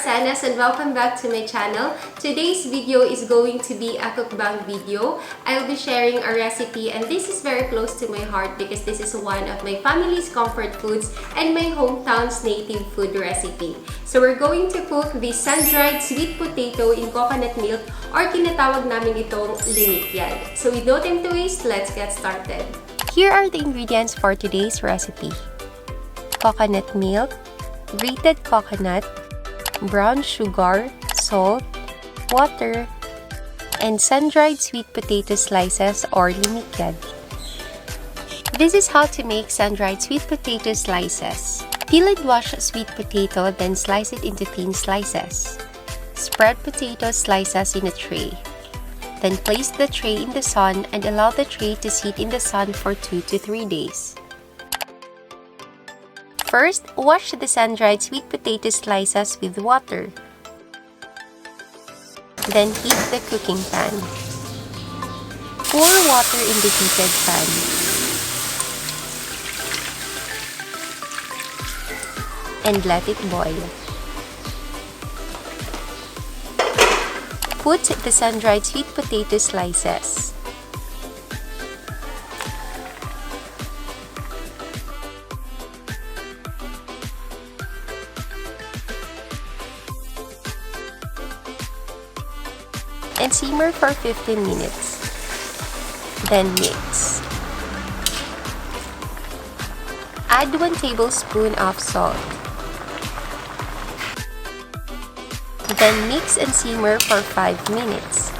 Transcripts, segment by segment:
Arcenas and welcome back to my channel. Today's video is going to be a cookbang video. I'll be sharing a recipe and this is very close to my heart because this is one of my family's comfort foods and my hometown's native food recipe. So we're going to cook the sun-dried sweet potato in coconut milk or tinatawag namin itong linikyad. So with no time to waste, let's get started. Here are the ingredients for today's recipe. Coconut milk, grated coconut, brown sugar, salt, water, and sun-dried sweet potato slices or linikyad. This is how to make sun-dried sweet potato slices. Peel and wash sweet potato, then slice it into thin slices. Spread potato slices in a tray. Then place the tray in the sun and allow the tray to sit in the sun for 2 to 3 days. First, wash the sun-dried sweet potato slices with water. Then heat the cooking pan. Pour water in the heated pan. And let it boil. Put the sun-dried sweet potato slices. And simmer for 15 minutes. Then mix. Add 1 tablespoon of salt. Then mix and simmer for 5 minutes.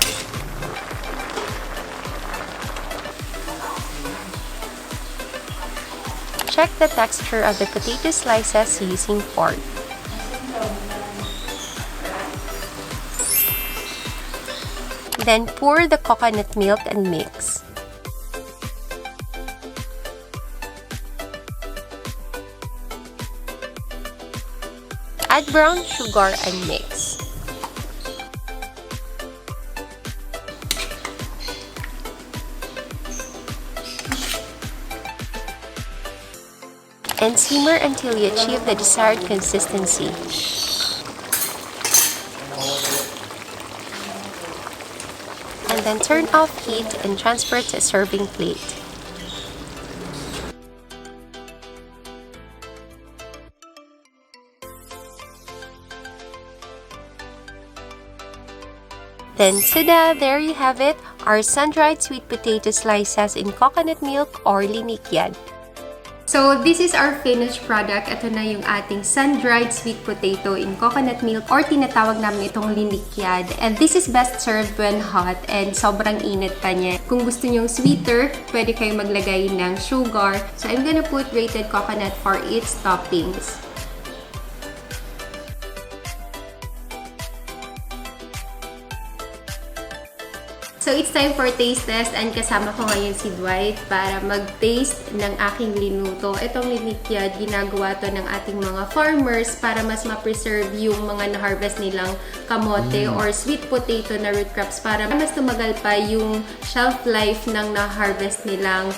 Check the texture of the potato slices using fork. Then pour the coconut milk and mix. Add brown sugar and mix. And simmer until you achieve the desired consistency. And then turn off heat and transfer to a serving plate. Then tada! There you have it, our sun-dried sweet potato slices in coconut milk or linikyad. So, this is our finished product. Ito na yung ating sun-dried sweet potato in coconut milk or tinatawag namin itong linikyad. And this is best served when hot and sobrang init pa niya. Kung gusto nyong sweeter, pwede kayong maglagay ng sugar. So, I'm gonna put grated coconut for its toppings. So, it's time for taste test and kasama ko ngayon si Dwight para mag-taste ng aking linuto. Itong linikyad, ginagawa to ng ating mga farmers para mas ma-preserve yung mga na-harvest nilang kamote or sweet potato na root crops para mas tumagal pa yung shelf life ng na-harvest nilang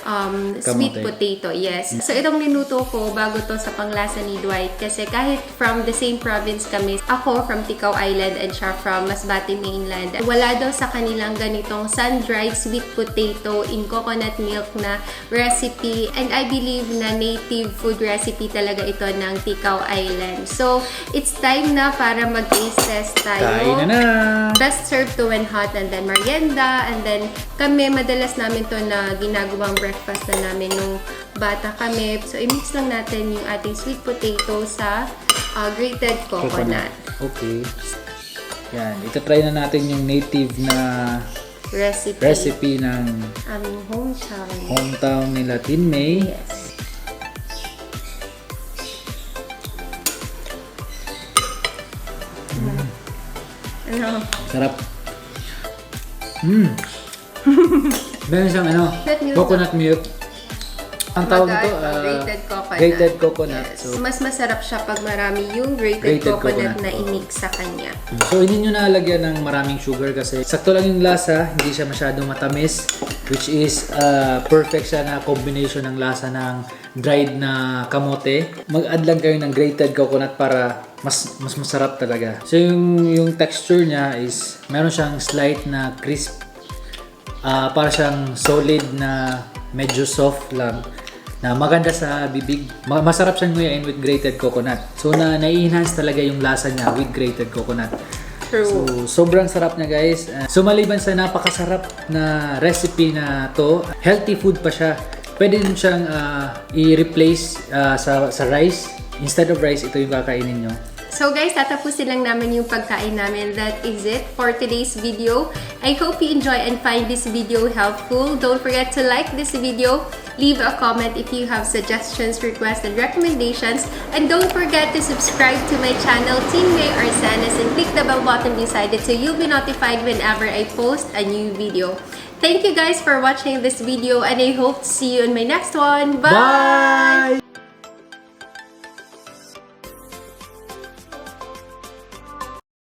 sweet potato. Yes. So, itong linuto ko bago to sa panglasa ni Dwight kasi kahit from the same province kami, ako from TICAO Island and siya from MASBATE mainland, wala daw sa kanilang ganito sun-dried sweet potato in coconut milk na recipe and I believe na native food recipe talaga ito ng TICAO Island. So, it's time na para mag-taste test tayo. Kain na! Best served to when hot and then merienda and then kami, madalas namin to na ginagawang breakfast na namin nung bata kami. So, i-mix lang natin yung ating sweet potato sa grated coconut. Okay. Yan, ito-try na natin yung native na recipe ng aming hometown nila Tinmay. Yes. Ano? Sarap. Meron siyang coconut milk. Ang tawag nito, grated coconut. Grated coconut. Yes. So, Mas masarap siya pag marami yung grated coconut na i-mix sa kanya. So, hindi nyo nalagyan ng maraming sugar kasi sakto lang yung lasa, hindi siya masyadong matamis, which is perfect siya na combination ng lasa ng dried na kamote. Mag-add lang kayo ng grated coconut para mas masarap talaga. So, yung texture niya is meron siyang slight na crisp, para siyang solid na medyo soft lang na maganda sa bibig. Masarap siyang nguyain with grated coconut. So, nai-enhance talaga yung lasa niya with grated coconut. True. So, sobrang sarap niya guys. So, maliban sa napakasarap na recipe na to, healthy food pa siya. Pwede din siyang i-replace sa rice. Instead of rice, ito yung kakainin nyo. So guys, tatapusin lang namin yung pagkain namin. That is it for today's video. I hope you enjoy and find this video helpful. Don't forget to like this video. Leave a comment if you have suggestions, requests, and recommendations. And don't forget to subscribe to my channel, Tinmay Arcenas, and click the bell button beside it so you'll be notified whenever I post a new video. Thank you guys for watching this video, and I hope to see you in my next one. Bye! Bye!